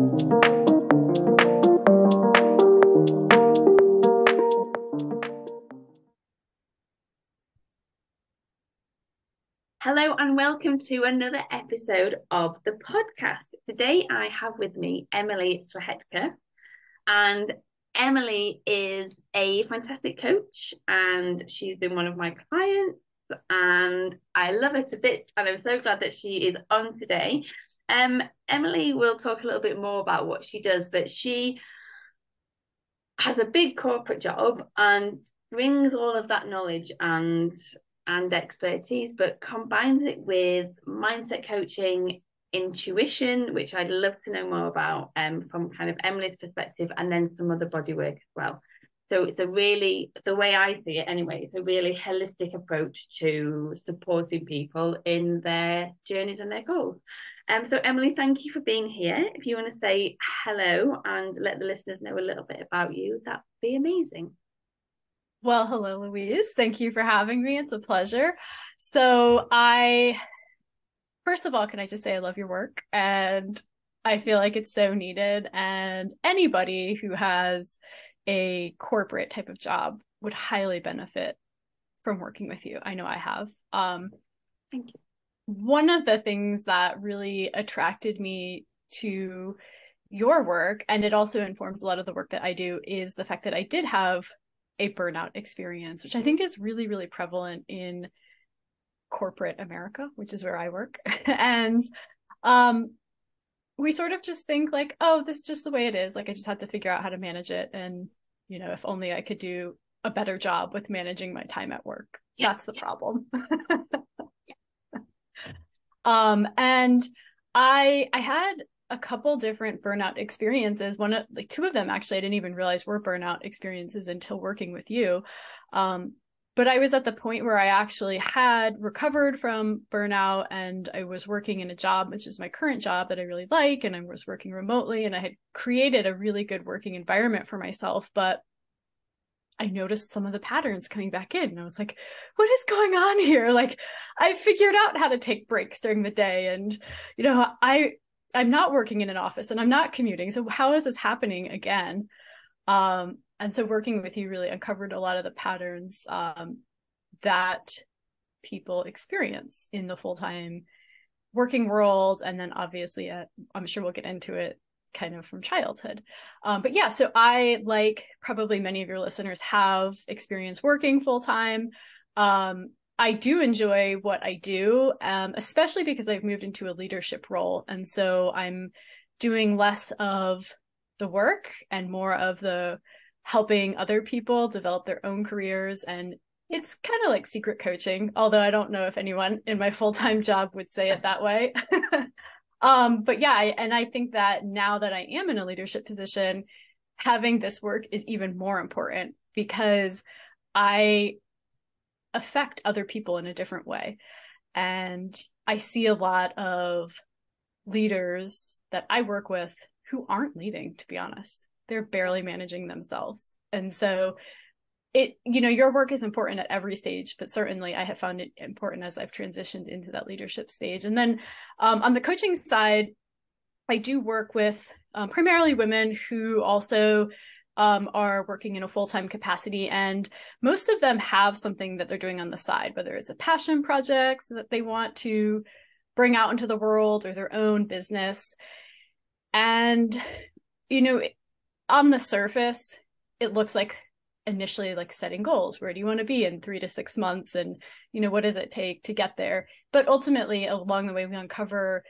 Hello and welcome to another episode of the podcast. Today I have with me Emily Slachetka, and Emily is a fantastic coach and she's been one of my clients and I love her to bits and I'm so glad that she is on today. Emily will talk a little bit more about what she does, but she has a big corporate job and brings all of that knowledge and expertise, but combines it with mindset coaching, intuition, which I'd love to know more about from kind of Emily's perspective, and then some other body work as well. So it's a really, the way I see it anyway, it's a really holistic approach to supporting people in their journeys and their goals. So Emily, thank you for being here. If you want to say hello and let the listeners know a little bit about you, that'd be amazing. Well, hello, Louise. Thank you for having me. It's a pleasure. So first of all, can I just say I love your work and I feel like it's so needed, and anybody who has a corporate type of job would highly benefit from working with you. I know I have. Thank you. One of the things that really attracted me to your work, and it also informs a lot of the work that I do, is the fact that I did have a burnout experience, which I think is really, really prevalent in corporate America, which is where I work. And we sort of just think like, oh, this is just the way it is. Like, I just had to figure out how to manage it. And, you know, if only I could do a better job with managing my time at work. Yeah. That's the problem. And I had a couple different burnout experiences. Two of them actually I didn't even realize were burnout experiences until working with you. But I was at the point where I actually had recovered from burnout, and I was working in a job, which is my current job, that I really like, and I was working remotely, and I had created a really good working environment for myself. But I noticed some of the patterns coming back in, and I was like, what is going on here? Like, I figured out how to take breaks during the day, and, you know, I'm not working in an office and I'm not commuting. So how is this happening again? And so working with you really uncovered a lot of the patterns that people experience in the full-time working world. And then obviously, I'm sure we'll get into it kind of from childhood. But yeah, so I, like probably many of your listeners, have experience working full-time. I do enjoy what I do, especially because I've moved into a leadership role. And so I'm doing less of the work and more of the helping other people develop their own careers. And it's kind of like secret coaching, although I don't know if anyone in my full-time job would say it that way. But yeah, and I think that now that I am in a leadership position, having this work is even more important because I affect other people in a different way. And I see a lot of leaders that I work with who aren't leading, to be honest. They're barely managing themselves. And so your work is important at every stage, but certainly I have found it important as I've transitioned into that leadership stage. And then on the coaching side, I do work with primarily women who also are working in a full-time capacity. And most of them have something that they're doing on the side, whether it's a passion project that they want to bring out into the world or their own business. And, on the surface, it looks like initially like setting goals. Where do you want to be in 3 to 6 months? And, what does it take to get there? But ultimately, along the way, we uncover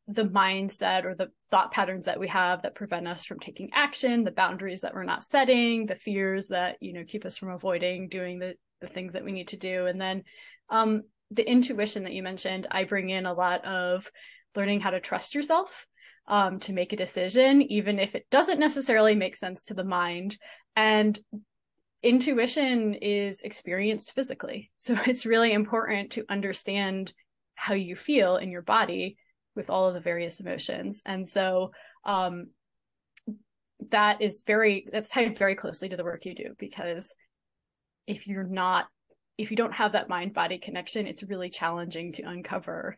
the mindset or the thought patterns that we have that prevent us from taking action, the boundaries that we're not setting, the fears that, keep us from avoiding doing the things that we need to do. And then the intuition that you mentioned, I bring in a lot of learning how to trust yourself to make a decision, even if it doesn't necessarily make sense to the mind. And intuition is experienced physically. So it's really important to understand how you feel in your body with all of the various emotions. And so that's tied very closely to the work you do, because if you don't have that mind-body connection, it's really challenging to uncover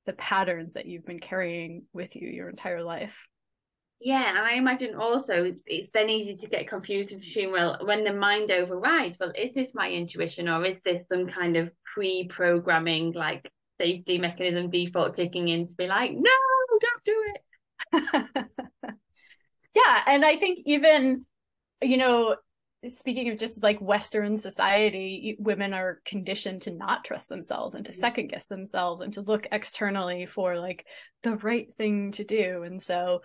the patterns that you've been carrying with you your entire life. Yeah, and I imagine also it's then easy to get confused and assume, well, when the mind overrides, well, is this my intuition or is this some kind of pre-programming, like safety mechanism default kicking in to be like, no, don't do it. Yeah, and I think even, you know, speaking of just like Western society, women are conditioned to not trust themselves and to second guess themselves and to look externally for like the right thing to do. And so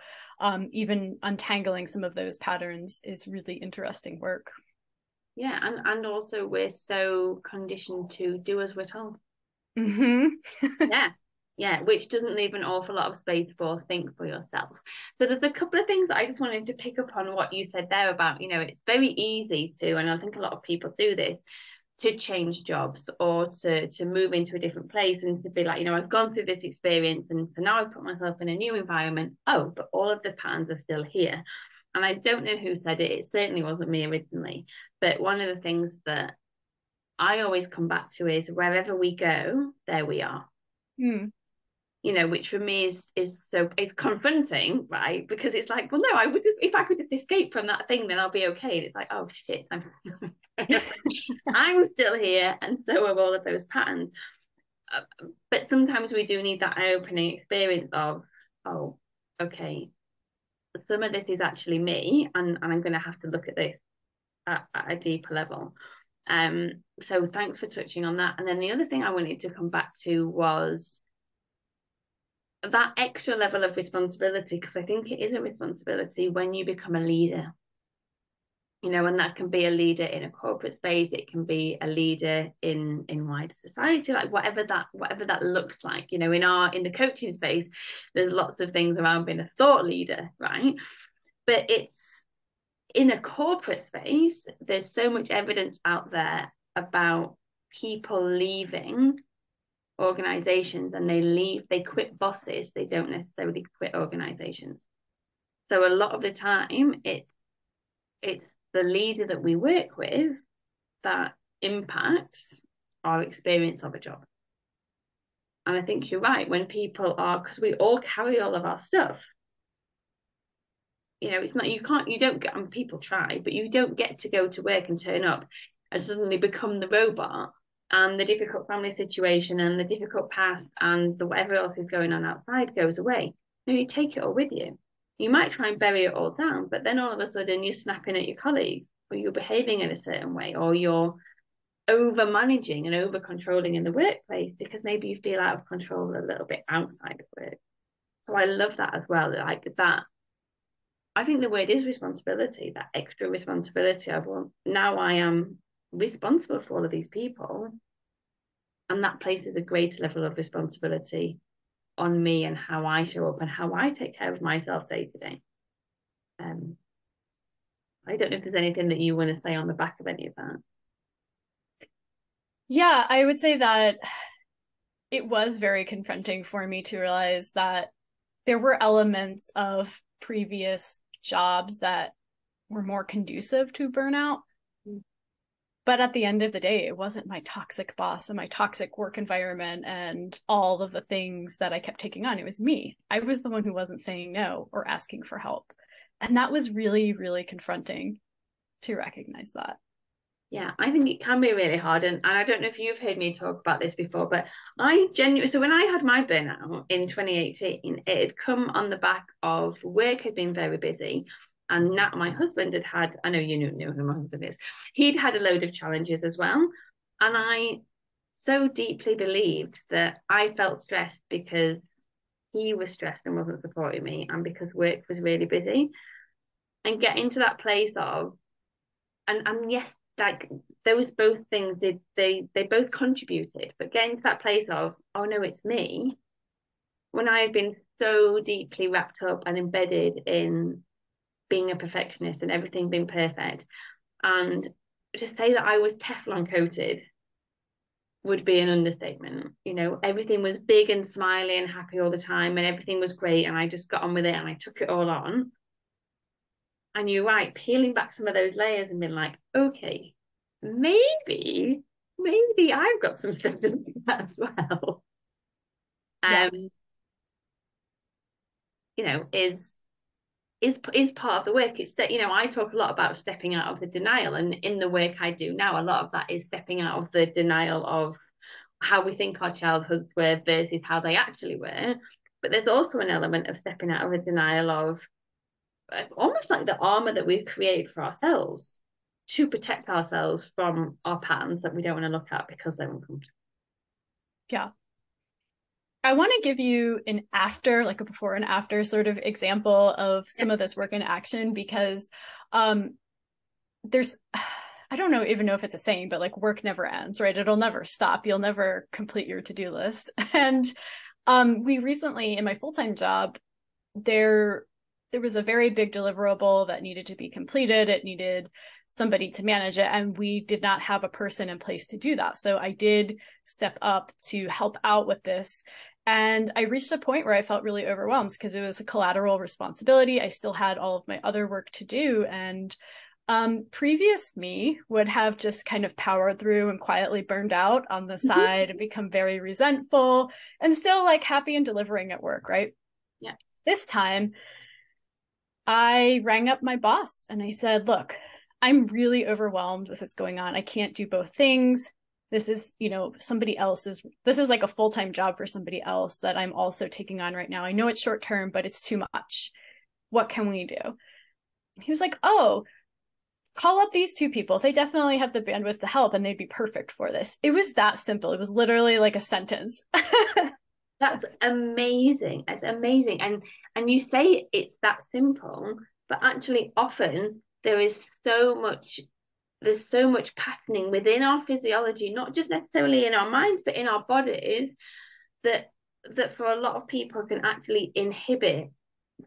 even untangling some of those patterns is really interesting work. Yeah, and also we're so conditioned to do as we're told. Yeah. Yeah, which doesn't leave an awful lot of space for think for yourself. So there's a couple of things that I just wanted to pick up on what you said there about, it's very easy to, and I think a lot of people do this, to change jobs or to move into a different place and to be like, I've gone through this experience and so now I've put myself in a new environment. Oh, but all of the patterns are still here. And I don't know who said it. It certainly wasn't me originally. But one of the things that I always come back to is wherever we go, there we are. Which for me is so it's confronting, right? Because it's like, well, no, I would if I could just escape from that thing, then I'll be okay. And it's like, oh shit, I'm still here, and so are all of those patterns. But sometimes we do need that eye-opening experience of, oh, okay, some of this is actually me, and I'm going to have to look at this at a deeper level. So thanks for touching on that. And then the other thing I wanted to come back to was that extra level of responsibility, because I think it is a responsibility when you become a leader, and that can be a leader in a corporate space, it can be a leader in wider society, like whatever that looks like. In the coaching space, there's lots of things around being a thought leader, right? But it's in a corporate space, there's so much evidence out there about people leaving organizations, and they quit bosses, they don't necessarily quit organizations. So a lot of the time it's the leader that we work with that impacts our experience of a job. And I think you're right, when people are, because we all carry all of our stuff, it's not, you don't get, and people try, but you don't get to go to work and turn up and suddenly become the robot, and the difficult family situation and the difficult past and the whatever else is going on outside goes away. No, you take it all with you. You might try and bury it all down, but then all of a sudden you're snapping at your colleagues, or you're behaving in a certain way, or you're over managing and over controlling in the workplace because maybe you feel out of control a little bit outside of work. So I love that as well. Like that, I think the word is responsibility, that extra responsibility of, well, now I am responsible for all of these people, and that places a greater level of responsibility on me and how I show up and how I take care of myself day to day. I don't know if there's anything that you want to say on the back of any of that. Yeah, I would say that it was very confronting for me to realize that there were elements of previous jobs that were more conducive to burnout. But at the end of the day, it wasn't my toxic boss and my toxic work environment and all of the things that I kept taking on. It was me. I was the one who wasn't saying no or asking for help. And that was really, really confronting to recognize that. Yeah, I think it can be really hard. And I don't know if you've heard me talk about this before, but so when I had my burnout in 2018, it had come on the back of work had been very busy. And now my husband had, I know you know who my husband is, he'd had a load of challenges as well. And I so deeply believed that I felt stressed because he was stressed and wasn't supporting me, and because work was really busy. And getting to that place of, and yes, like those both things did, they both contributed, but getting to that place of, oh no, it's me, when I had been so deeply wrapped up and embedded in being a perfectionist and everything being perfect, and to say that I was Teflon coated would be an understatement. Everything was big and smiley and happy all the time, and everything was great, and I just got on with it and I took it all on. And you're right, peeling back some of those layers and being like, okay, maybe I've got some stuff to do that as well. Yeah. You know, is part of the work. It's that, you know, I talk a lot about stepping out of the denial, and in the work I do now, a lot of that is stepping out of the denial of how we think our childhoods were versus how they actually were. But there's also an element of stepping out of a denial of almost like the armor that we've created for ourselves to protect ourselves from our patterns that we don't want to look at because they're uncomfortable. Yeah. I want to give you an after, like a before and after sort of example of some of this work in action, because there's, I don't know even know if it's a saying, but like work never ends, right? It'll never stop. You'll never complete your to-do list. And we recently, in my full-time job, there was a very big deliverable that needed to be completed. It needed somebody to manage it, and we did not have a person in place to do that. So I did step up to help out with this. And I reached a point where I felt really overwhelmed because it was a collateral responsibility. I still had all of my other work to do. And previous me would have just kind of powered through and quietly burned out on the side and become very resentful and still like happy and delivering at work, right? Yeah. This time, I rang up my boss and I said, look, I'm really overwhelmed with what's going on. I can't do both things. This is, you know, this is like a full-time job for somebody else that I'm also taking on right now. I know it's short term, but it's too much. What can we do? And he was like, oh, call up these two people. They definitely have the bandwidth to help and they'd be perfect for this. It was that simple. It was literally like a sentence. That's amazing. That's amazing. And you say it's that simple, but actually often there's so much patterning within our physiology, not just necessarily in our minds, but in our bodies, that for a lot of people can actually inhibit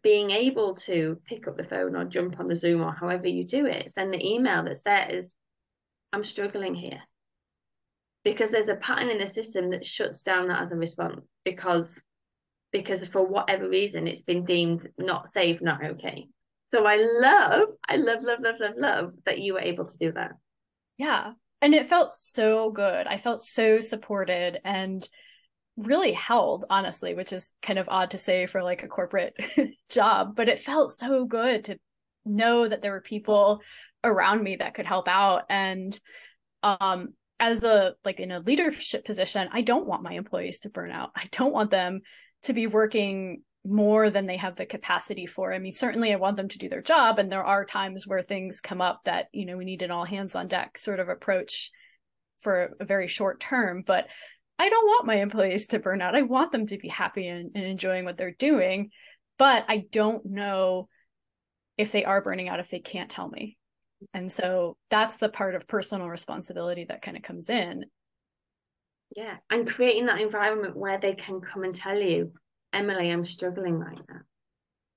being able to pick up the phone or jump on the Zoom or however you do it, send the email that says, I'm struggling here. Because there's a pattern in the system that shuts down that as a response because for whatever reason it's been deemed not safe, not okay. So I love that you were able to do that. Yeah. And it felt so good. I felt so supported and really held, honestly, which is kind of odd to say for like a corporate job, but it felt so good to know that there were people around me that could help out. And as in a leadership position, I don't want my employees to burn out. I don't want them to be working more than they have the capacity for. I mean, certainly I want them to do their job. And there are times where things come up that, you know, we need an all hands on deck sort of approach for a very short term, but I don't want my employees to burn out. I want them to be happy and enjoying what they're doing, but I don't know if they are burning out if they can't tell me. And so that's the part of personal responsibility that kind of comes in. Yeah. And creating that environment where they can come and tell you, Emily, I'm struggling right now.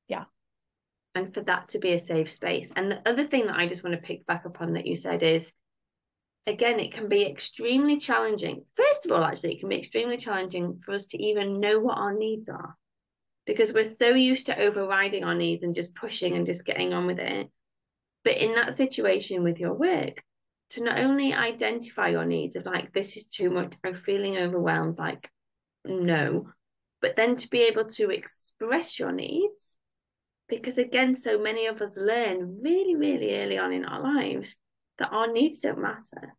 Yeah. And for that to be a safe space. And the other thing that I just want to pick back up on that you said is, again, it can be extremely challenging. First of all, actually, it can be extremely challenging for us to even know what our needs are because we're so used to overriding our needs and just pushing and just getting on with it. But in that situation with your work, to not only identify your needs of like, this is too much, I'm feeling overwhelmed, like, no, but then to be able to express your needs. Because again, so many of us learn really, really early on in our lives that our needs don't matter.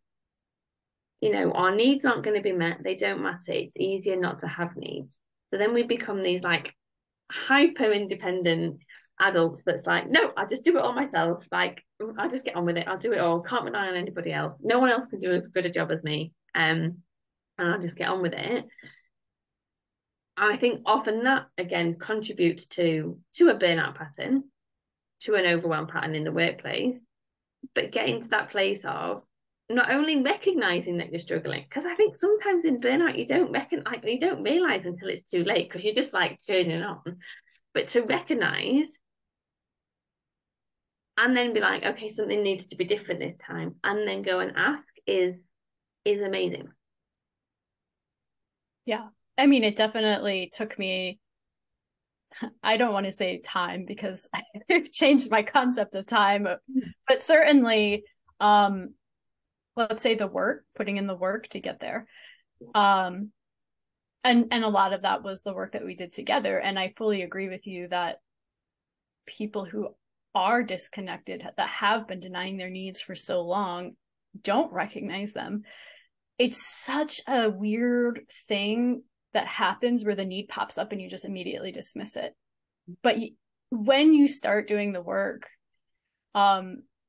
You know, our needs aren't going to be met. They don't matter. It's easier not to have needs. So then we become these like hyper independent adults that's like, no, I just do it all myself. Like, I'll just get on with it. I'll do it all. Can't rely on anybody else. No one else can do as good a job as me. And I'll just get on with it. And I think often that again contributes to a burnout pattern, to an overwhelm pattern in the workplace, but getting to that place of not only recognizing that you're struggling, because I think sometimes in burnout you don't realize until it's too late because you're just like turning on, but to recognize and then be like, okay, something needs to be different this time, and then go and ask is amazing. Yeah. I mean, it definitely took me, I don't want to say time because I've changed my concept of time, but certainly, let's say putting in the work to get there. And a lot of that was the work that we did together. And I fully agree with you that people who are disconnected, that have been denying their needs for so long, don't recognize them. It's such a weird thing that happens where the need pops up and you just immediately dismiss it. But when you start doing the work,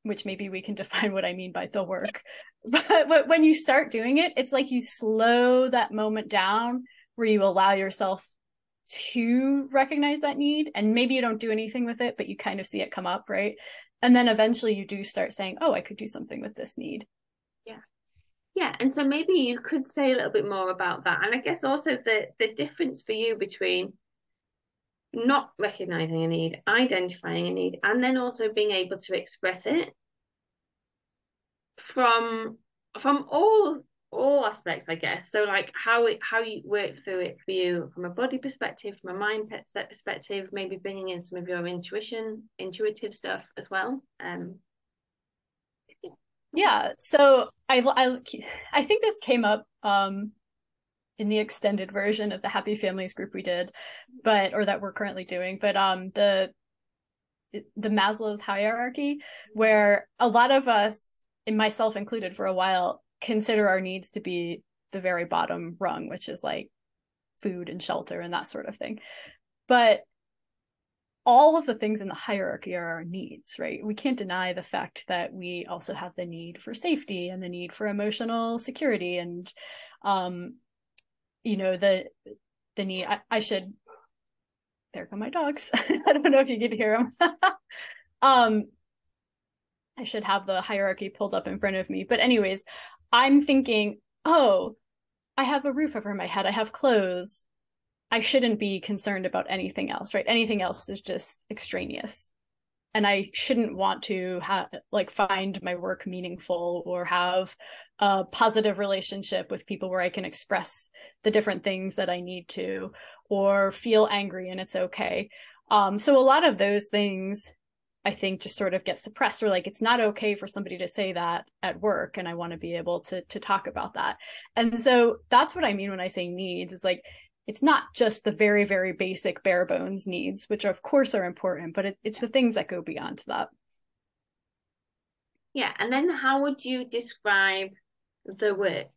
which maybe we can define what I mean by the work, but when you start doing it, it's like you slow that moment down where you allow yourself to recognize that need, and maybe you don't do anything with it, but you kind of see it come up, right? And then eventually you do start saying, oh, I could do something with this need. Yeah, and so maybe you could say a little bit more about that. And I guess also the difference for you between not recognizing a need, identifying a need, and then also being able to express it from all aspects, I guess. So like how you work through it for you from a body perspective, from a mind perspective, maybe bringing in some of your intuitive stuff as well. Yeah, so I think this came up in the extended version of the Happy Families group we did, or that we're currently doing, but the Maslow's hierarchy, where a lot of us, and myself included for a while, consider our needs to be the very bottom rung, which is like food and shelter and that sort of thing. But all of the things in the hierarchy are our needs, right? We can't deny the fact that we also have the need for safety and the need for emotional security, and the need. I should. There go my dogs. I don't know if you can hear them. I should have the hierarchy pulled up in front of me. But anyways, I'm thinking, oh, I have a roof over my head. I have clothes. I shouldn't be concerned about anything else, right? Anything else is just extraneous. And I shouldn't want to find my work meaningful or have a positive relationship with people where I can express the different things that I need to, or feel angry and it's okay. So a lot of those things, I think, just sort of get suppressed, or like it's not okay for somebody to say that at work, and I want to be able to talk about that. And so that's what I mean when I say needs. It's like, it's not just the very, very basic bare bones needs, which of course are important, but it's the things that go beyond that. Yeah, and then how would you describe the work?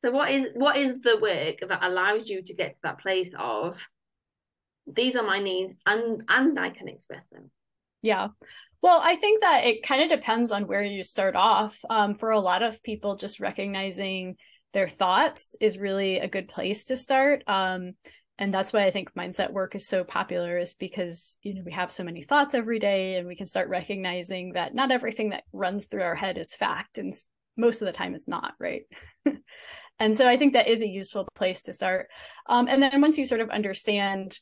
So what is the work that allows you to get to that place of these are my needs and I can express them? Yeah. Well, I think that it kind of depends on where you start off. For a lot of people, just recognizing their thoughts is really a good place to start. And that's why I think mindset work is so popular, is because, we have so many thoughts every day, and we can start recognizing that not everything that runs through our head is fact. And most of the time it's not, right? And so I think that is a useful place to start. And then once you sort of understand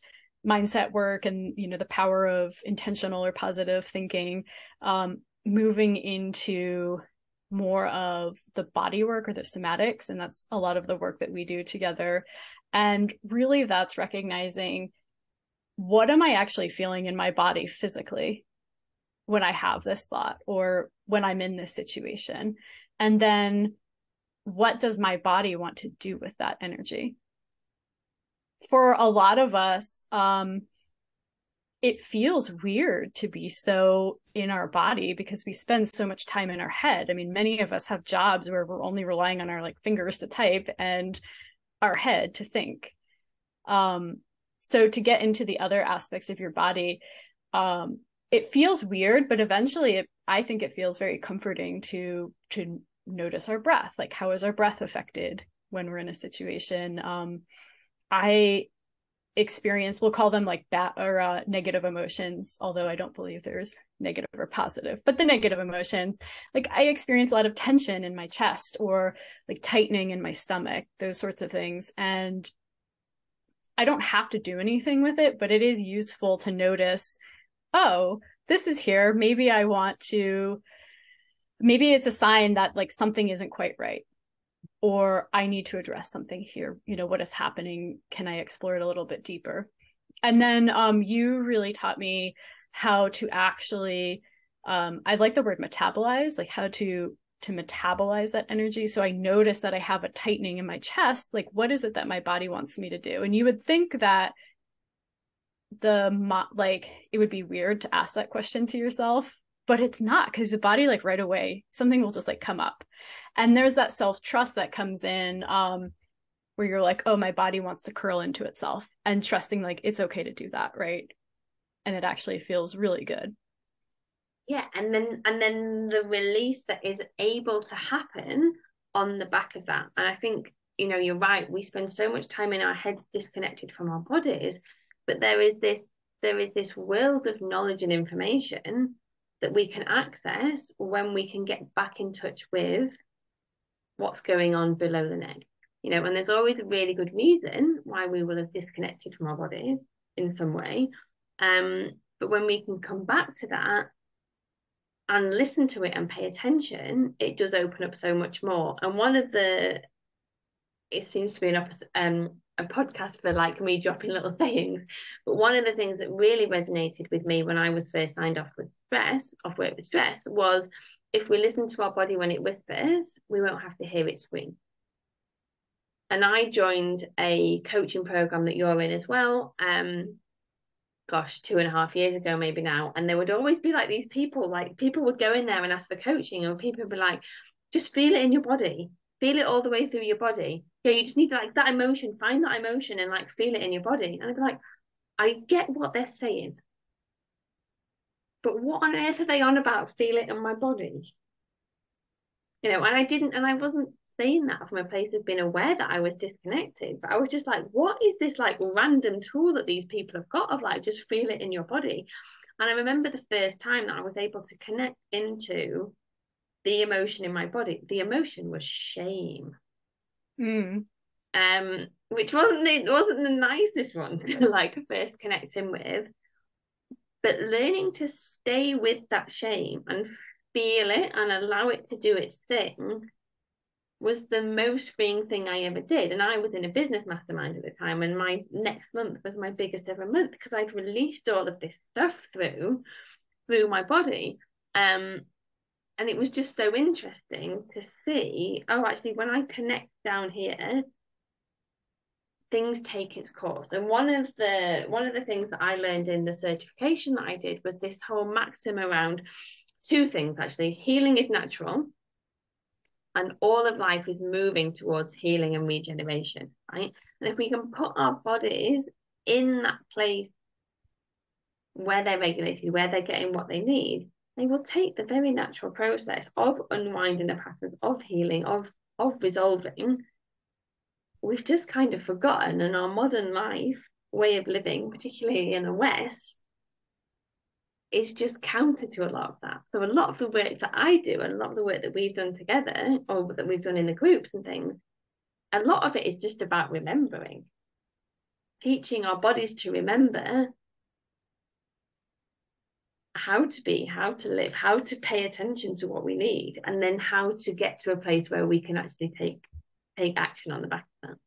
mindset work and, the power of intentional or positive thinking, moving into more of the body work or the somatics. And that's a lot of the work that we do together. And really that's recognizing, what am I actually feeling in my body physically when I have this thought or when I'm in this situation? And then what does my body want to do with that energy? For a lot of us, it feels weird to be so in our body because we spend so much time in our head. I mean, many of us have jobs where we're only relying on our fingers to type and our head to think. So to get into the other aspects of your body, it feels weird, but eventually I think it feels very comforting to notice our breath. Like, how is our breath affected when we're in a situation? I experience, we'll call them negative emotions, although I don't believe there's negative or positive, but the negative emotions, I experience a lot of tension in my chest or tightening in my stomach, those sorts of things. And I don't have to do anything with it, but it is useful to notice, oh, this is here. Maybe it's a sign that something isn't quite right, or I need to address something here. What is happening? Can I explore it a little bit deeper? And then you really taught me how to actually, I like the word metabolize, how to to metabolize that energy. So I notice that I have a tightening in my chest. Like, what is it that my body wants me to do? And you would think that it would be weird to ask that question to yourself, but it's not, because the body, like, right away, something will just like come up. And there's that self-trust that comes in, where you're like, oh, my body wants to curl into itself, and trusting like it's okay to do that, right? And it actually feels really good. Yeah, and then the release that is able to happen on the back of that. And I think, you're right, we spend so much time in our heads disconnected from our bodies, but there is this world of knowledge and information that we can access when we can get back in touch with what's going on below the neck. And there's always a really good reason why we will have disconnected from our bodies in some way. But when we can come back to that and listen to it and pay attention, it does open up so much more. And it seems to be a podcast for like me dropping little sayings, but one of the things that really resonated with me when I was first signed off work with stress, was if we listen to our body when it whispers, we won't have to hear it scream. And I joined a coaching program that you're in as well. 2.5 years ago, maybe now. And there would always be like these people would go in there and ask for coaching, and people would be like, just feel it in your body, feel it all the way through your body. Yeah, you just need to, like, that emotion, find that emotion and like feel it in your body. And I'd be like, I get what they're saying, but what on earth are they on about? Feel it in my body. And I wasn't saying that from a place of being aware that I was disconnected, but I was just like, what is this like random tool that these people have got of like, just feel it in your body? And I remember the first time that I was able to connect into the emotion in my body. The emotion was shame. Which wasn't the nicest one to like first connect in with, but learning to stay with that shame and feel it and allow it to do its thing was the most freeing thing I ever did. And I was in a business mastermind at the time, and my next month was my biggest ever month because I'd released all of this stuff through my body. And it was just so interesting to see, oh, actually, when I connect down here, things take its course. And one of the things that I learned in the certification that I did was this whole maxim around two things, actually. Healing is natural, and all of life is moving towards healing and regeneration, right? And if we can put our bodies in that place where they're regulated, where they're getting what they need, they will take the very natural process of unwinding the patterns, of healing, of resolving. We've just kind of forgotten, and our modern life way of living, particularly in the West, is just counter to a lot of that. So a lot of the work that I do, and a lot of the work that we've done together, or that we've done in the groups and things, a lot of it is just about remembering, teaching our bodies to remember how to be, how to live, how to pay attention to what we need, and then how to get to a place where we can actually take action on the back of that.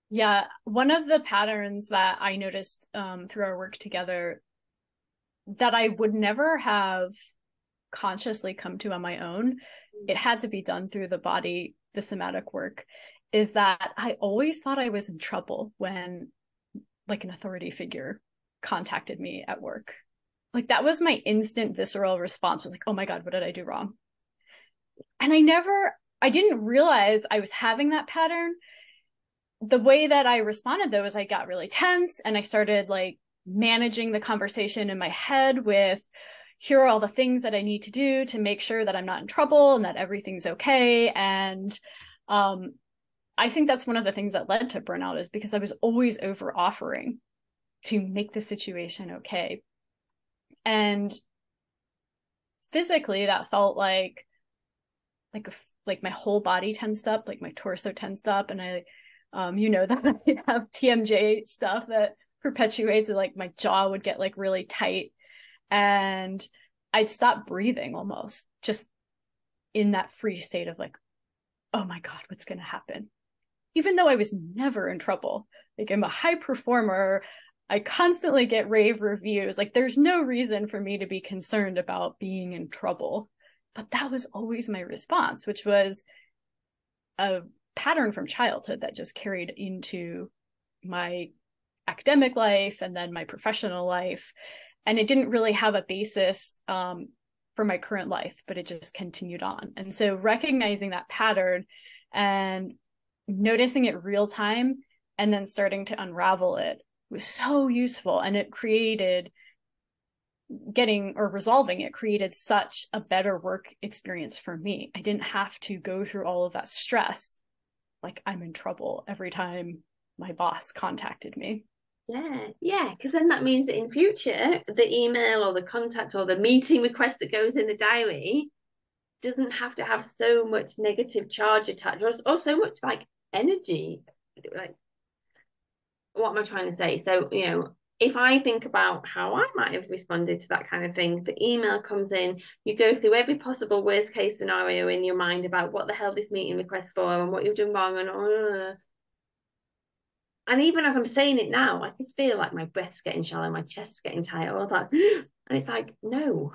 Yeah, one of the patterns that I noticed through our work together that I would never have consciously come to on my own, it had to be done through the body, the somatic work, is that I always thought I was in trouble when like an authority figure contacted me at work. Like that was my instant visceral response, was like, oh my God, what did I do wrong? And I didn't realize I was having that pattern. The way that I responded though is I got really tense, and I started like managing the conversation in my head with, here are all the things that I need to do to make sure that I'm not in trouble and that everything's okay. And I think that's one of the things that led to burnout, is because I was always over offering to make the situation okay. And physically that felt like my whole body tensed up, like my torso tensed up, and I that I have TMJ stuff that perpetuates it, like my jaw would get like really tight, and I'd stop breathing almost, just in that free state of like, oh my God, what's going to happen? Even though I was never in trouble. Like I'm a high performer. I constantly get rave reviews. Like there's no reason for me to be concerned about being in trouble. But that was always my response, which was a pattern from childhood that just carried into my academic life and then my professional life. And it didn't really have a basis for my current life, but it just continued on. And so recognizing that pattern and noticing it real time and then starting to unravel it was so useful. And it created resolving it created such a better work experience for me. I didn't have to go through all of that stress, like I'm in trouble every time my boss contacted me. Yeah, because then that means that in future, the email or the contact or the meeting request that goes in the diary doesn't have to have so much negative charge attached or so much like energy. Like, what am I trying to say? So, if I think about how I might have responded to that kind of thing, the email comes in, you go through every possible worst case scenario in your mind about what the hell this meeting request for and what you've done wrong and even as I'm saying it now, I can feel like my breath's getting shallow, my chest's getting tight, all that. And it's like, no.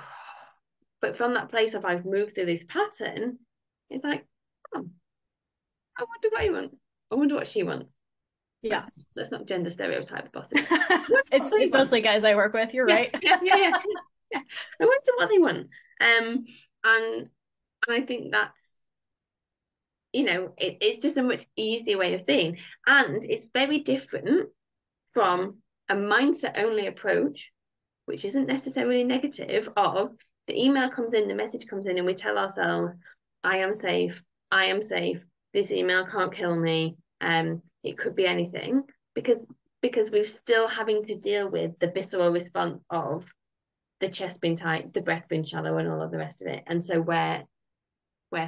But from that place of I've moved through this pattern, it's like, oh, I wonder what he wants. I wonder what she wants. Yeah. Let's not gender stereotype bosses. It's mostly guys I work with. You're right. Yeah. I wonder what they want. And I think that's, it's just a much easier way of being. And it's very different from a mindset only approach, which isn't necessarily negative, of the email comes in, the message comes in, and we tell ourselves, I am safe, this email can't kill me, it could be anything, because we're still having to deal with the visceral response of the chest being tight, the breath being shallow, and all of the rest of it. And so where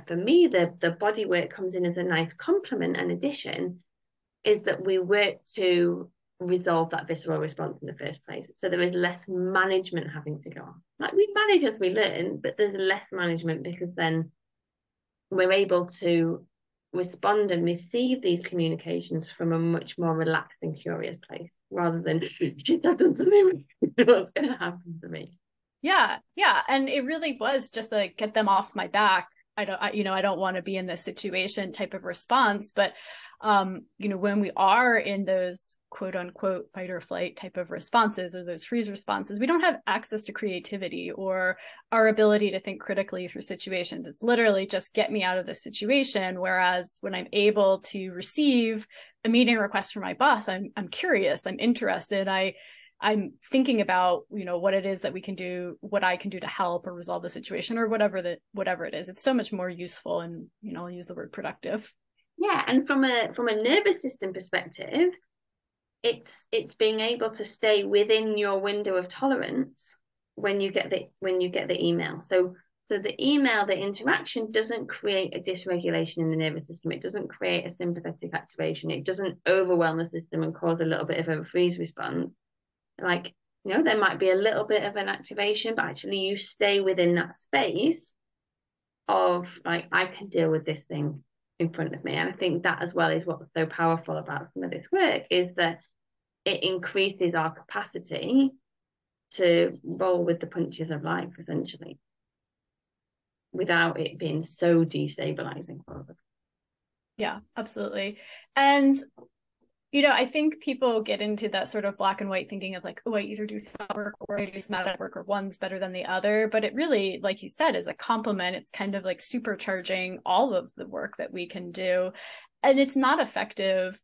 for me the body work comes in as a nice complement and addition is that we work to resolve that visceral response in the first place. So there is less management having to go on. Like, we manage as we learn, but there's less management because then we're able to respond and receive these communications from a much more relaxed and curious place rather than what's going to happen to me. Yeah. And it really was just to get them off my back. I don't want to be in this situation type of response, but when we are in those quote unquote fight or flight type of responses or those freeze responses, we don't have access to creativity or our ability to think critically through situations. It's literally just get me out of this situation. Whereas when I'm able to receive a meeting request from my boss, I'm curious, I'm interested, I'm thinking about, what it is that we can do, what I can do to help or resolve the situation or whatever it is. It's so much more useful and, I'll use the word productive. Yeah. And from a nervous system perspective, it's being able to stay within your window of tolerance when you get the email. So the email, the interaction doesn't create a dysregulation in the nervous system. It doesn't create a sympathetic activation. It doesn't overwhelm the system and cause a little bit of a freeze response. Like, there might be a little bit of an activation, but actually you stay within that space of like, I can deal with this thing in front of me. And I think that as well is what's so powerful about some of this work, is that it increases our capacity to roll with the punches of life, essentially, without it being so destabilizing for us. Yeah, absolutely. And I think people get into that sort of black and white thinking of like, oh, I either do thought work or I do somatic work, or one's better than the other. But it really, like you said, is a complement. It's kind of like supercharging all of the work that we can do. And it's not effective.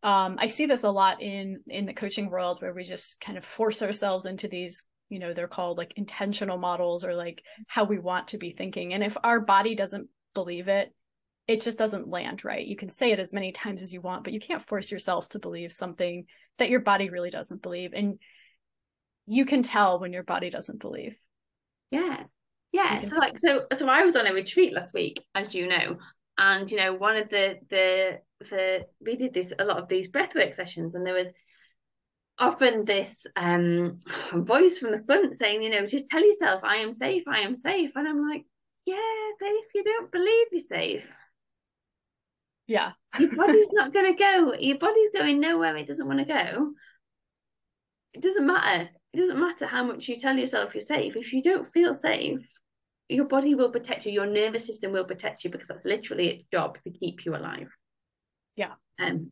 I see this a lot in the coaching world, where we just kind of force ourselves into these, they're called like intentional models, or like how we want to be thinking. And if our body doesn't believe it, it just doesn't land right. You can say it as many times as you want, but you can't force yourself to believe something that your body really doesn't believe. And you can tell when your body doesn't believe. Yeah. So I was on a retreat last week, as you know, and one of the we did a lot of these breathwork sessions, and there was often this voice from the front saying, just tell yourself, I am safe, and I'm like, yeah, but if you don't believe you're safe, yeah, your body's not going to go. Your body's going nowhere it doesn't want to go. It doesn't matter how much you tell yourself you're safe. If you don't feel safe, your body will protect you, your nervous system will protect you, because that's literally its job, to keep you alive. Yeah.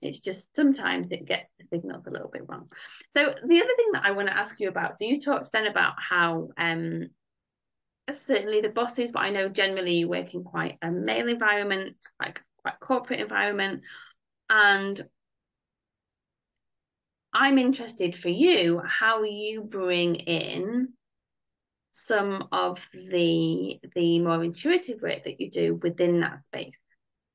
It's just sometimes it gets the signals a little bit wrong. So the other thing that I want to ask you about, so you talked then about how certainly the bosses, but I know generally you work in quite a male environment, quite corporate environment, and I'm interested for you how you bring in some of the more intuitive work that you do within that space.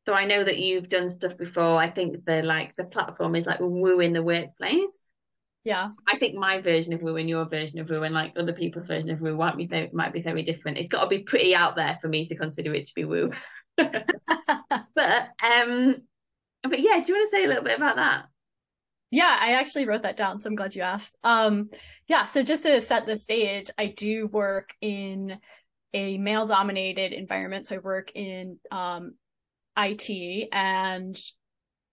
So I know that you've done stuff before. I think the platform is like woo in the workplace. Yeah. I think my version of woo and your version of woo and like other people's version of woo might be very different. It's got to be pretty out there for me to consider it to be woo. But yeah, do you want to say a little bit about that? Yeah, I actually wrote that down, so I'm glad you asked. Yeah, so just to set the stage, I do work in a male-dominated environment. So I work in IT, and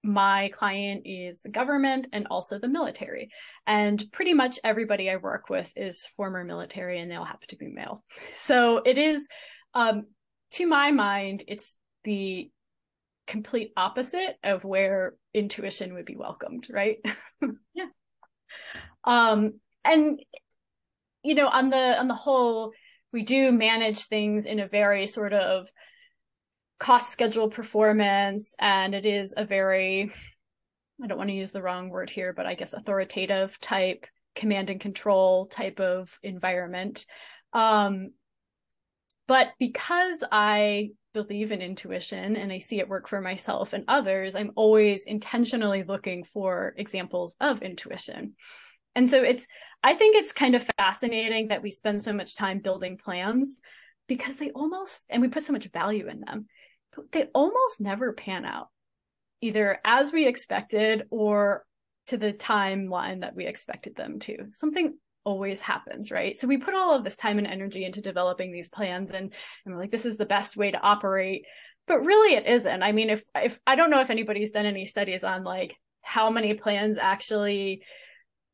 my client is the government and also the military. And pretty much everybody I work with is former military, and they'll happen to be male. So it is, to my mind, it's the complete opposite of where intuition would be welcomed, right? Yeah. And you know, on the whole, we do manage things in a very sort of cost schedule performance, and it is a very, I don't want to use the wrong word here, but I guess authoritative type, command and control type of environment. But because I believe in intuition and I see it work for myself and others, I'm always intentionally looking for examples of intuition. And so I think it's kind of fascinating that we spend so much time building plans, because and we put so much value in them, but they almost never pan out, either as we expected or to the timeline that we expected them to. Something always happens, right? So we put all of this time and energy into developing these plans, and we're like, this is the best way to operate, but really it isn't. I mean, if I don't know if anybody's done any studies on like how many plans actually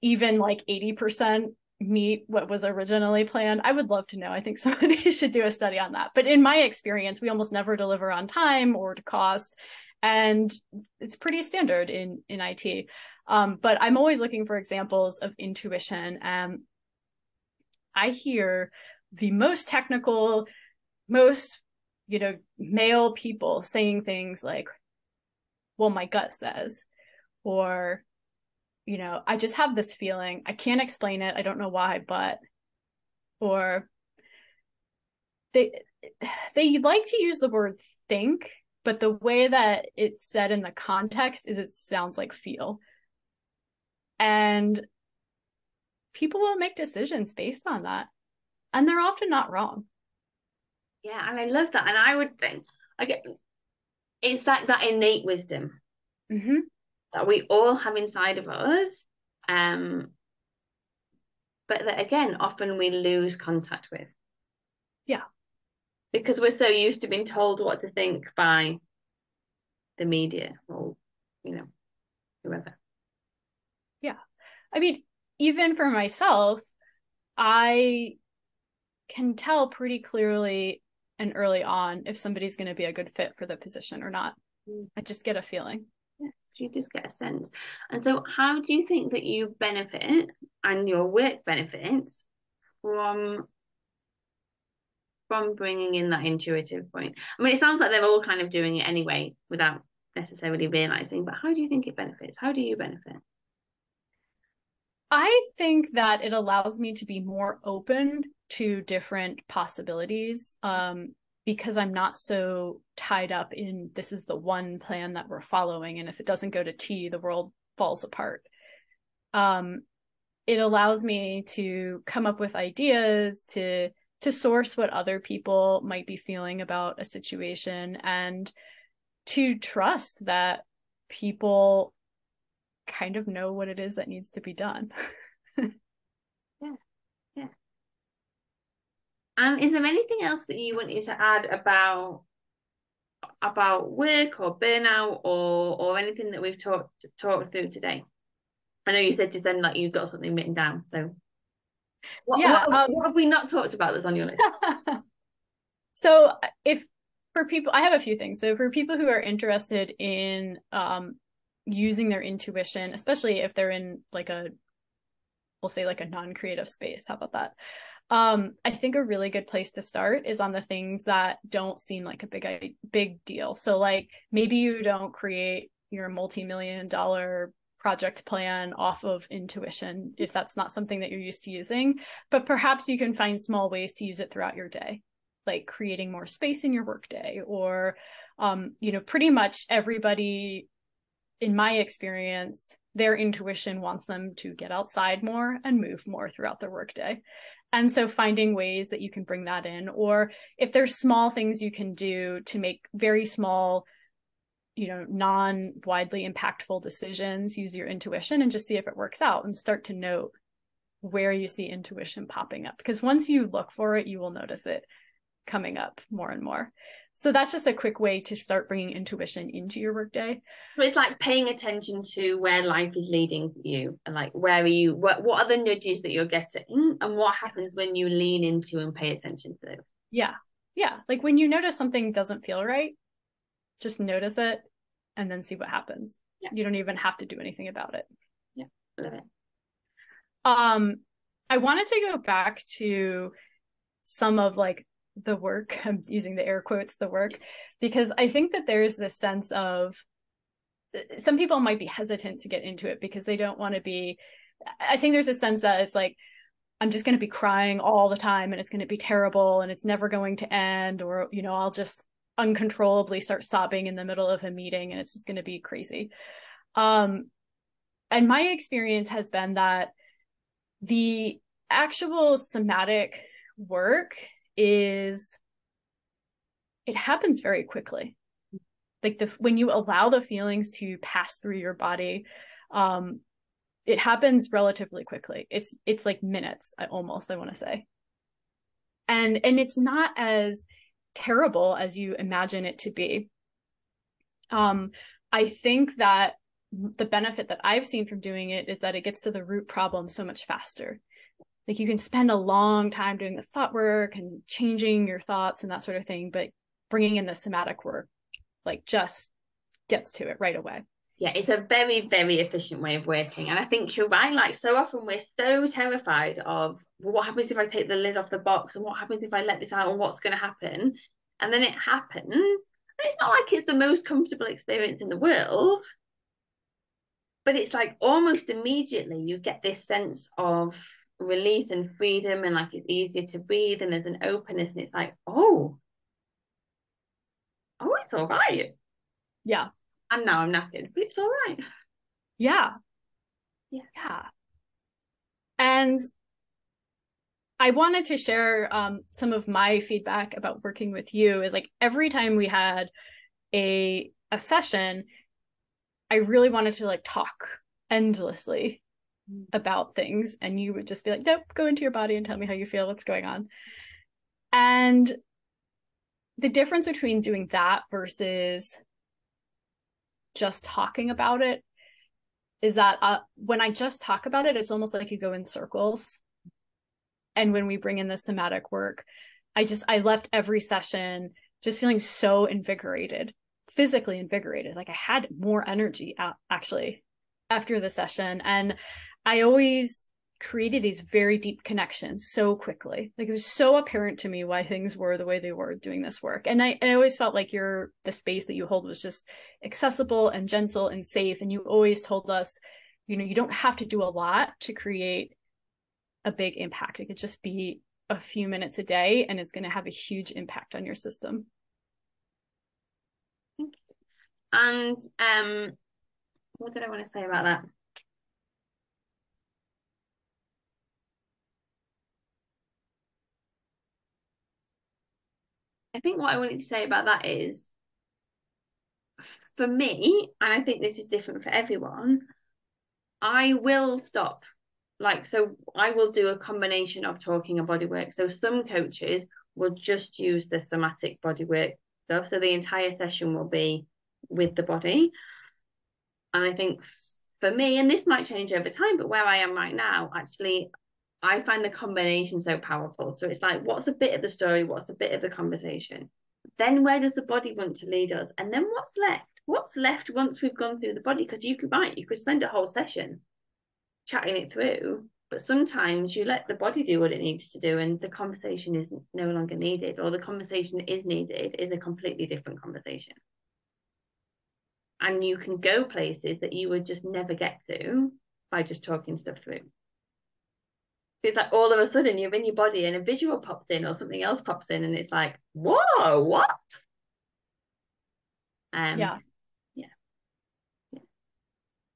even like 80% meet what was originally planned. I would love to know. I think somebody should do a study on that. But in my experience, we almost never deliver on time or to cost. And it's pretty standard in IT. But I'm always looking for examples of intuition. I hear the most technical, most, male people saying things like, well, my gut says, or, I just have this feeling. I can't explain it. I don't know why, but, or they like to use the word think, but the way that it's said in the context is it sounds like feel. And people will make decisions based on that. And they're often not wrong. Yeah, and I love that. And I would think, it's that innate wisdom that we all have inside of us. But that, again, often we lose contact with. Yeah. Because we're so used to being told what to think by the media or, whoever. Yeah. I mean, even for myself, I can tell pretty clearly and early on if somebody's going to be a good fit for the position or not. I just get a feeling. Yeah, you just get a sense. And so how do you think that you benefit and your work benefits from bringing in that intuitive point? I mean, it sounds like they're all kind of doing it anyway without necessarily realizing, but how do you think it benefits? How do you benefit? I think that it allows me to be more open to different possibilities, because I'm not so tied up in this is the one plan that we're following, and if it doesn't go to T, the world falls apart. It allows me to come up with ideas, to source what other people might be feeling about a situation, and to trust that people kind of know what it is that needs to be done. Yeah. And is there anything else that you wanted to add about work or burnout or anything that we've talked through today? I know you said just then like you've got something written down. So what have we not talked about that's on your list? So if for people, I have a few things. So for people who are interested in using their intuition, especially if they're in like we'll say like a non-creative space, how about that? I think a really good place to start is on the things that don't seem like a big deal. So like maybe you don't create your multi-million-dollar project plan off of intuition if that's not something that you're used to using, but perhaps you can find small ways to use it throughout your day, like creating more space in your workday, or pretty much everybody, in my experience, their intuition wants them to get outside more and move more throughout their workday. And so finding ways that you can bring that in, or if there's small things you can do to make very small, non-widely impactful decisions, use your intuition and just see if it works out, and start to note where you see intuition popping up. Because once you look for it, you will notice it coming up more and more. So that's just a quick way to start bringing intuition into your workday. So it's like paying attention to where life is leading you, and like where are you, what are the nudges that you're getting, and what happens when you lean into and pay attention to those. Yeah. Like when you notice something doesn't feel right, just notice it and then see what happens. Yeah. You don't even have to do anything about it. Yeah, I love it. I wanted to go back to some of like the work, I'm using the air quotes, the work, because I think that there's this sense of, some people might be hesitant to get into it because they don't want to be, I think there's a sense that it's like, I'm just going to be crying all the time and it's going to be terrible and it's never going to end, or, I'll just uncontrollably start sobbing in the middle of a meeting and it's just going to be crazy. And my experience has been that the actual somatic work it happens very quickly. Like when you allow the feelings to pass through your body, it happens relatively quickly. It's like minutes, I want to say. And it's not as terrible as you imagine it to be. I think that the benefit that I've seen from doing it is that it gets to the root problem so much faster. Like you can spend a long time doing the thought work and changing your thoughts and that sort of thing, but bringing in the somatic work like just gets to it right away. Yeah, it's a very, very efficient way of working. And I think you're right. Like so often we're so terrified of, well, what happens if I take the lid off the box, and what happens if I let this out, and what's going to happen? And then it happens. And it's not like it's the most comfortable experience in the world, but it's like almost immediately you get this sense of release and freedom, and like it's easier to breathe, and there's an openness, and it's like, oh, it's all right. Yeah. And now I'm knackered, but it's all right. Yeah. And I wanted to share some of my feedback about working with you. Is like every time we had a session, I really wanted to like talk endlessly about things, and you would just be like, nope, go into your body and tell me how you feel, what's going on. And the difference between doing that versus just talking about it is that when I just talk about it, it's almost like you go in circles. And when we bring in the somatic work, I left every session just feeling so invigorated, physically invigorated. Like I had more energy actually after the session. And I always created these very deep connections so quickly. Like it was so apparent to me why things were the way they were doing this work. And I always felt like the space that you hold was just accessible and gentle and safe. And you always told us, you don't have to do a lot to create a big impact. It could just be a few minutes a day and it's going to have a huge impact on your system. Thank you. And what did I want to say about that? I think what I wanted to say about that is, for me, and I think this is different for everyone, I will stop. So I will do a combination of talking and body work. So some coaches will just use the somatic body work stuff. So the entire session will be with the body. And I think for me, and this might change over time, but where I am right now, actually, I find the combination so powerful. So it's like, what's a bit of the story? What's a bit of the conversation? Then where does the body want to lead us? And then what's left? What's left once we've gone through the body? Because you could spend a whole session chatting it through, but sometimes you let the body do what it needs to do, and the conversation is no longer needed, or the conversation is needed is a completely different conversation. And you can go places that you would just never get to by just talking stuff through. It's like all of a sudden you're in your body and a visual pops in or something else pops in, and it's like, whoa, what? Yeah.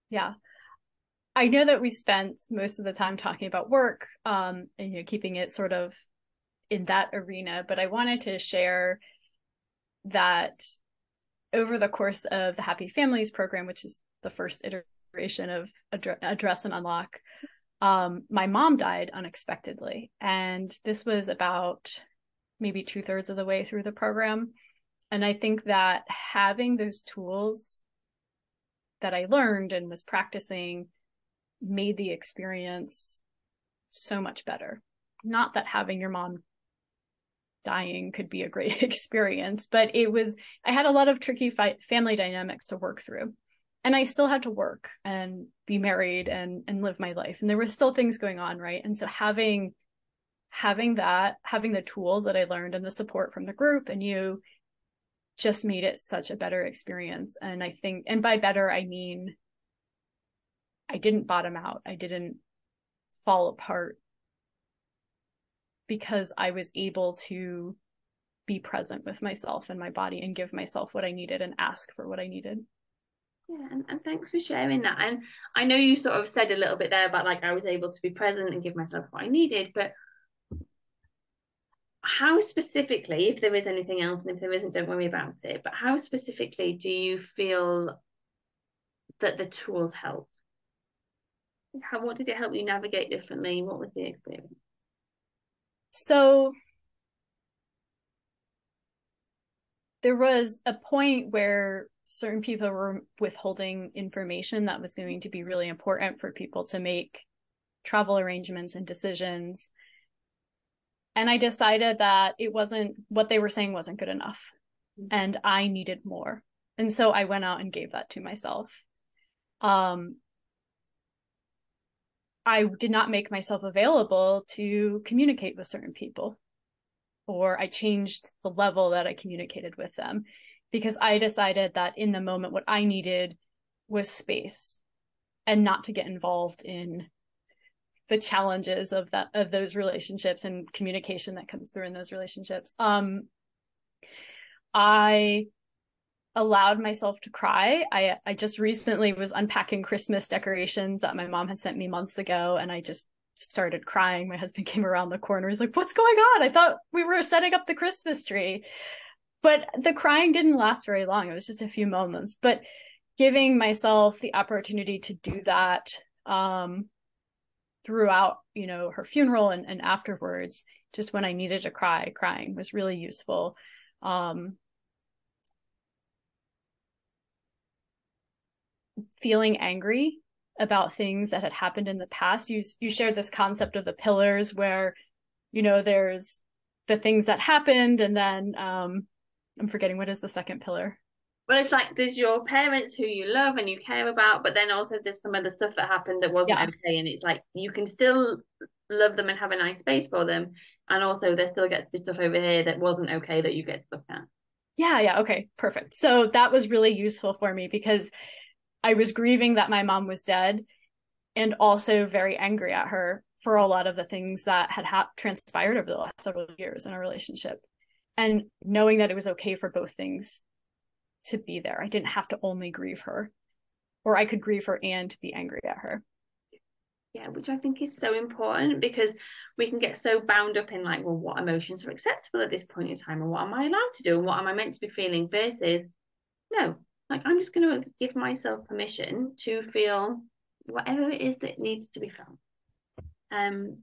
Yeah. I know that we spent most of the time talking about work, and keeping it sort of in that arena, but I wanted to share that over the course of the Happy Families program, which is the first iteration of Address and Unlock, my mom died unexpectedly. And this was about maybe 2/3 of the way through the program. And I think that having those tools that I learned and was practicing made the experience so much better. Not that having your mom dying could be a great experience, but I had a lot of tricky family dynamics to work through. And I still had to work and be married and live my life. And there were still things going on, right? And so having the tools that I learned and the support from the group and you just made it such a better experience. And I think, and by better, I mean, I didn't bottom out. I didn't fall apart because I was able to be present with myself and my body and give myself what I needed and ask for what I needed. Yeah, and thanks for sharing that. And I know you sort of said a little bit there about like I was able to be present and give myself what I needed, but how specifically, if there is anything else, and if there isn't, don't worry about it, but how specifically do you feel that the tools helped? What did it help you navigate differently? What was the experience? So there was a point where certain people were withholding information that was going to be really important for people to make travel arrangements and decisions. And I decided that what they were saying wasn't good enough. Mm-hmm. And I needed more. And so I went out and gave that to myself. I did not make myself available to communicate with certain people, or I changed the level that I communicated with them because I decided that in the moment, what I needed was space and not to get involved in the challenges of those relationships and communication that comes through in those relationships. I allowed myself to cry. I just recently was unpacking Christmas decorations that my mom had sent me months ago, and I just started crying. My husband came around the corner. He's like, "What's going on? I thought we were setting up the Christmas tree." But the crying didn't last very long. It was just a few moments. But giving myself the opportunity to do that throughout, her funeral and afterwards, just when I needed to cry, crying was really useful. Feeling angry about things that had happened in the past. You shared this concept of the pillars where, there's the things that happened, and then I'm forgetting, what is the second pillar? Well, it's like there's your parents who you love and you care about, but then also there's some other stuff that happened that wasn't okay, and it's like you can still love them and have a nice space for them, and also there still gets to be stuff over here that wasn't okay that you get to look at. Yeah, okay, perfect. So that was really useful for me because I was grieving that my mom was dead and also very angry at her for a lot of the things that had transpired over the last several years in our relationship. And knowing that it was okay for both things to be there. I didn't have to only grieve her, or I could grieve her and be angry at her. Yeah, which I think is so important because we can get so bound up in like, well, what emotions are acceptable at this point in time, and what am I allowed to do, and what am I meant to be feeling, versus no, like I'm just going to give myself permission to feel whatever it is that needs to be felt. And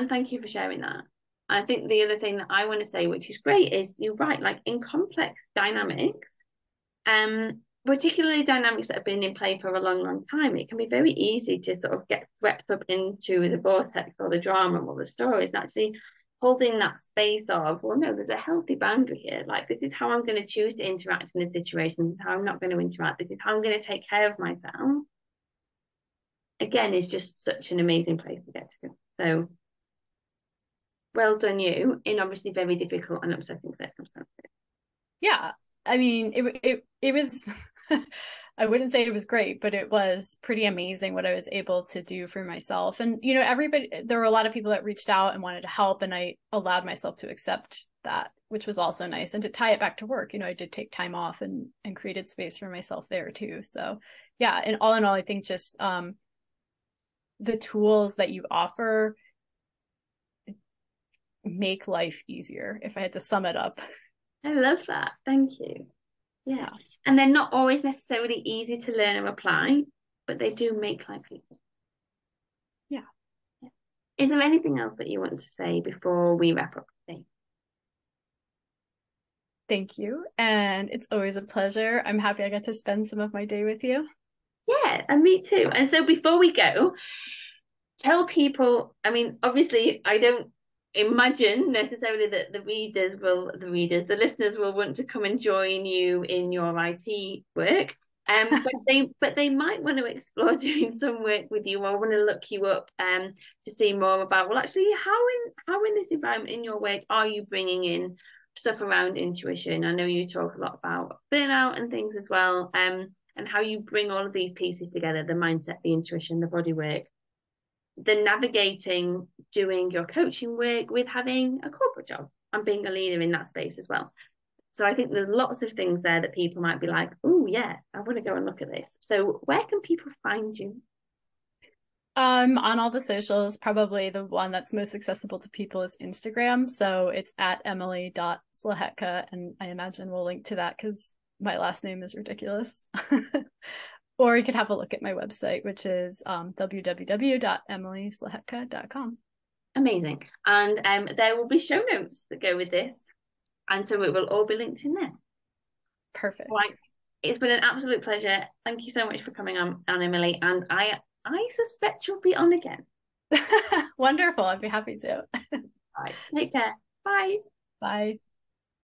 thank you for sharing that. And I think the other thing that I want to say, which is great, is you're right, like in complex dynamics, particularly dynamics that have been in play for a long, long time, it can be very easy to sort of get swept up into the vortex or the drama or the stories, and actually holding that space of, well, no, there's a healthy boundary here. Like, this is how I'm going to choose to interact in this situation. This is how I'm not going to interact. This is how I'm going to take care of myself. Again, is just such an amazing place to get to. So, well done you in obviously very difficult and upsetting circumstances. Yeah, I mean, it was I wouldn't say it was great, but it was pretty amazing what I was able to do for myself. And, you know, everybody, there were a lot of people that reached out and wanted to help, and I allowed myself to accept that, which was also nice. And to tie it back to work, you know, I did take time off and created space for myself there too. So yeah, and all in all, I think just the tools that you offer make life easier, if I had to sum it up. I love that. Thank you. Yeah. And they're not always necessarily easy to learn or apply, but they do make life easier. Yeah. Is there anything else that you want to say before we wrap up today? Thank you. And it's always a pleasure. I'm happy I got to spend some of my day with you. Yeah, and me too. And so before we go, tell people, I mean, obviously, I don't imagine necessarily that the listeners will want to come and join you in your IT work. But they might want to explore doing some work with you, or want to look you up to see more about, well, actually, how in this environment in your work are you bringing in stuff around intuition? I know you talk a lot about burnout and things as well, and how you bring all of these pieces together: the mindset, the intuition, the body work, the navigating doing your coaching work with having a corporate job and being a leader in that space as well. So I think there's lots of things there that people might be like, oh yeah, I want to go and look at this. So where can people find you? On all the socials. Probably the one that's most accessible to people is Instagram. So it's at emily.slachetka. And I imagine we'll link to that because my last name is ridiculous. Or you could have a look at my website, which is www.emilyslachetka.com. Amazing. And there will be show notes that go with this. And so it will all be linked in there. Perfect. Right. It's been an absolute pleasure. Thank you so much for coming on, Emily. And I suspect you'll be on again. Wonderful. I'd be happy to. All right. Take care. Bye. Bye.